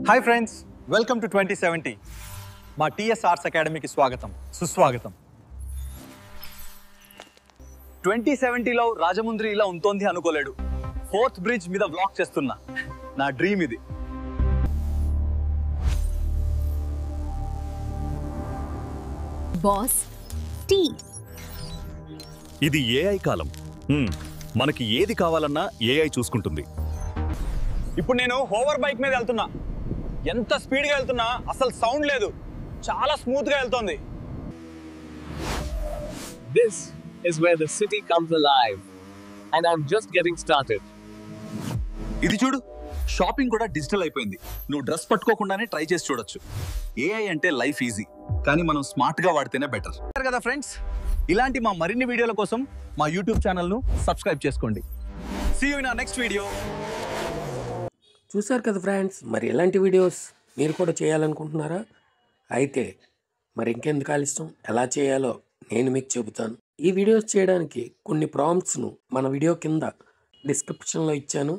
Hi friends, welcome to 2070. మా TS arts అకాడమీకి స్వాగతం, సుస్వాగతం. 2070లో రాజముంద్రి ఇలా ఉంటుంది అనుకోలేడు. 4th బ్రిడ్జ్ మీద వ్లాగ్ చేస్తున్నా. నా డ్రీమ్ ఇది. Boss tea. ఇది ఏఐ కాలం. మనకి ఏది కావాలన్నా ఏఐ చూసుకుంటుంది. ఇప్పుడు నేను హోవర్ బైక్ మీద వెళ్తున్నా. ఎంత స్పీడ్గా వెళ్తున్నా అసలు సౌండ్ లేదు, చాలా స్మూత్గా వెళ్తోంది. This is where the city comes alive, and I'm just getting started. ఇది చూడు, షాపింగ్ కూడా డిజిటల్ అయిపోయింది. నువ్వు డ్రెస్ పట్టుకోకుండానే ట్రై చేసి చూడొచ్చు. ఏఐ అంటే లైఫ్ ఈజీ, కానీ మనం స్మార్ట్ గా వాడితేనే బెటర్ కదా ఫ్రెండ్స్. ఇలాంటి మా మరిన్ని వీడియోల కోసం మా యూట్యూబ్ ఛానల్ను సబ్స్క్రైబ్ చేసుకోండి. See you in our next video. చూశారు కదా ఫ్రెండ్స్, మరి ఎలాంటి వీడియోస్ మీరు కూడా చేయాలనుకుంటున్నారా? అయితే మరి ఇంకెందుకు ఆలస్యం, ఎలా చేయాలో నేను మీకు చెబుతాను. ఈ వీడియోస్ చేయడానికి కొన్ని ప్రాంప్ట్స్ను మన వీడియో కింద డిస్క్రిప్షన్లో ఇచ్చాను.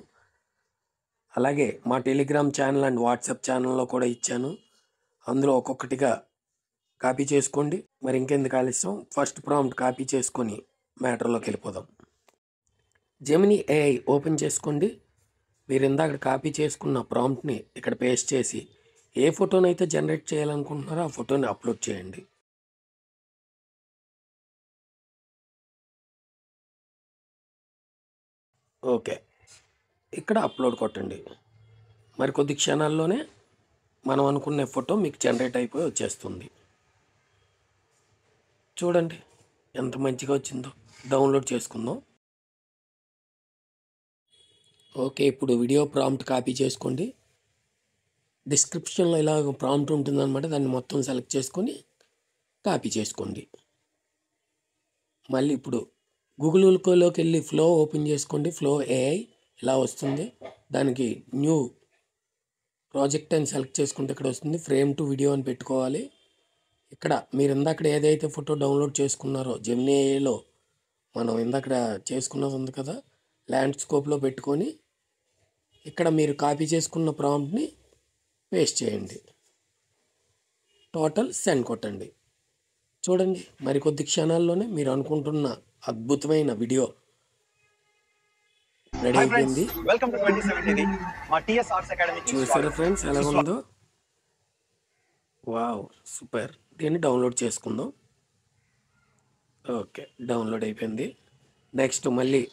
అలాగే మా టెలిగ్రామ్ ఛానల్ అండ్ వాట్సాప్ ఛానల్లో కూడా ఇచ్చాను. అందులో ఒక్కొక్కటిగా కాపీ చేసుకోండి. మరి ఇంకెందుకు ఆలస్యం, ఫస్ట్ ప్రాంప్ట్ కాపీ చేసుకొని మ్యాటర్లోకి వెళ్ళిపోదాం. జెమినీ ఏఐ ఓపెన్ చేసుకోండి. మీరు ఇందాక కాపీ చేసుకున్న ప్రాంప్ట్ని ఇక్కడ పేస్ట్ చేసి ఏ ఫోటోనైతే జనరేట్ చేయాలనుకుంటున్నారో ఆ ఫోటోని అప్లోడ్ చేయండి. ఓకే, ఇక్కడ అప్లోడ్ కొట్టండి. మరి కొద్ది క్షణాల్లోనే మనం అనుకునే ఫోటో మీకు జనరేట్ అయిపోయి వచ్చేస్తుంది. చూడండి ఎంత మంచిగా వచ్చిందో. డౌన్లోడ్ చేసుకుందాం. ఓకే, ఇప్పుడు వీడియో ప్రాంప్ట్ కాపీ చేసుకోండి. డిస్క్రిప్షన్లో ఇలా ప్రాంప్ట్ ఉంటుందన్నమాట. దాన్ని మొత్తం సెలెక్ట్ చేసుకొని కాపీ చేసుకోండి. మళ్ళీ ఇప్పుడు గూగుల్లోకి వెళ్ళి ఫ్లో ఓపెన్ చేసుకోండి. ఫ్లో ఏఐ ఇలా వస్తుంది. దానికి న్యూ ప్రాజెక్ట్ అని సెలెక్ట్ చేసుకుంటే ఇక్కడ వస్తుంది. ఫ్రేమ్ టు వీడియో అని పెట్టుకోవాలి. ఇక్కడ మీరు ఇందాక ఏదైతే ఫోటో డౌన్లోడ్ చేసుకున్నారో జెమినీ ఏఐలో మనం ఇందాక చేసుకున్నది ఉంది కదా, ల్యాండ్స్కేప్లో పెట్టుకొని ఇక్కడ మీరు కాపీ చేసుకున్న ప్రాంప్ట్ని పేస్ట్ చేయండి. టోటల్ సెండ్ కొట్టండి. చూడండి మరికొద్ది క్షణాల్లోనే మీరు అనుకుంటున్న అద్భుతమైన వీడియో రెడీ అయిపోయింది. Welcome to 2070. మా టీఎస్ ఆర్ట్స్ అకాడమీకి చూసారా ఫ్రెండ్స్ ఎలా ఉందో? Wow, super. దీన్ని డౌన్లోడ్ చేసుకుందాం. ఓకే, డౌన్లోడ్ అయిపోయింది. నెక్స్ట్ మళ్ళీ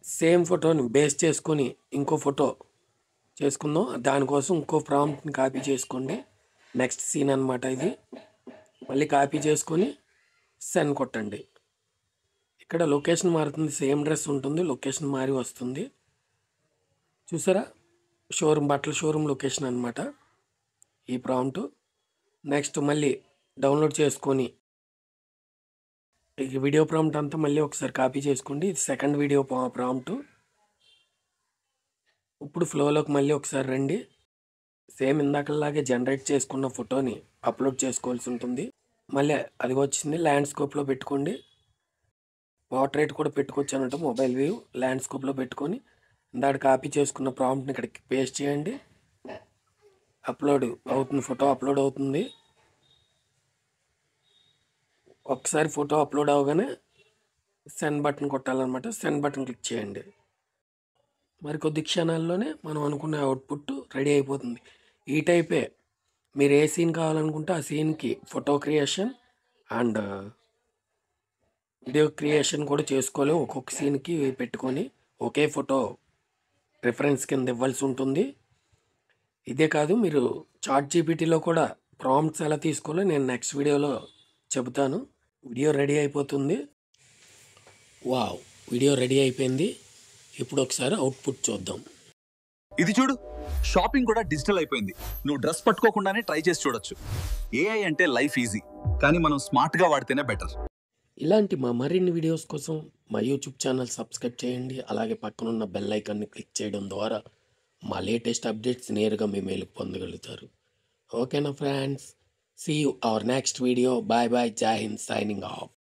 సేమ్ ఫోటోని బేస్ చేసుకొని ఇంకో ఫోటో చేసుకుందాం. దానికోసం ఇంకో ప్రాంప్ట్ని కాపీ చేసుకోండి. నెక్స్ట్ సీన్ అనమాట ఇది. మళ్ళీ కాపీ చేసుకొని సెండ్ కొట్టండి. ఇక్కడ లొకేషన్ మారుతుంది, సేమ్ డ్రెస్ ఉంటుంది, లొకేషన్ మారి వస్తుంది. చూసారా, షోరూమ్, బట్టల షోరూమ్ లొకేషన్ అనమాట ఈ ప్రాంప్ట్. నెక్స్ట్ మళ్ళీ డౌన్లోడ్ చేసుకొని ఈ వీడియో ప్రాంప్ట్ అంతా మళ్ళీ ఒకసారి కాపీ చేసుకోండి. ఇది సెకండ్ వీడియో ప్రాంప్ట్. ఇప్పుడు ఫ్లోలోకి మళ్ళీ ఒకసారి రండి. సేమ్ ఇందాకలాగే జనరేట్ చేసుకున్న ఫోటోని అప్లోడ్ చేసుకోవాల్సి ఉంటుంది. మళ్ళీ అది వచ్చింది. ల్యాండ్స్కేప్లో పెట్టుకోండి. పోర్ట్రేట్ కూడా పెట్టుకోవచ్చు అన్నట్టు. మొబైల్ వ్యూ ల్యాండ్స్కేప్లో పెట్టుకొని ఇందాక కాపీ చేసుకున్న ప్రాంప్ట్ని ఇక్కడికి పేస్ట్ చేయండి. అప్లోడ్ అవుతుంది, ఫోటో అప్లోడ్ అవుతుంది. ఒకసారి ఫోటో అప్లోడ్ అవగానే సెండ్ బటన్ కొట్టాలన్నమాట. సెండ్ బటన్ క్లిక్ చేయండి. మరి కొద్ది క్షణాల్లోనే మనం అనుకున్న అవుట్పుట్ రెడీ అయిపోతుంది. ఈ టైపే మీరు ఏ సీన్ కావాలనుకుంటే ఆ సీన్కి photo creation and video creation కూడా చేసుకోవాలి. ఒక్కొక్క సీన్కి పెట్టుకొని ఒకే ఫోటో రిఫరెన్స్ కింద ఇవ్వాల్సి ఉంటుంది. ఇదే కాదు, మీరు చాట్ జీపీటీలో కూడా ప్రాంప్ట్స్ ఎలా తీసుకోవాలో నేను నెక్స్ట్ వీడియోలో చెబుతాను. వీడియో రెడీ అయిపోతుంది. వావ్, వీడియో రెడీ అయిపోయింది. ఇప్పుడు ఒకసారి అవుట్పుట్ చూద్దాం. ఇది చూడు, షాపింగ్ కూడా డిజిటల్ అయిపోయింది. నువ్వు డ్రెస్ పట్టుకోకుండానే ట్రై చేసి చూడొచ్చు. ఏఐ అంటే లైఫ్ ఈజీ, కానీ మనం స్మార్ట్ గా వాడితేనే బెటర్. ఇలాంటి మా మరిన్ని వీడియోస్ కోసం మా యూట్యూబ్ ఛానల్ సబ్స్క్రైబ్ చేయండి. అలాగే పక్కనున్న బెల్ ఐకాన్ని క్లిక్ చేయడం ద్వారా మా లేటెస్ట్ అప్డేట్స్ నేరుగా మీ మెయిల్కి పొందగలుగుతారు. ఓకేనా friends? See you our next video. Bye bye. Jai Hind signing off.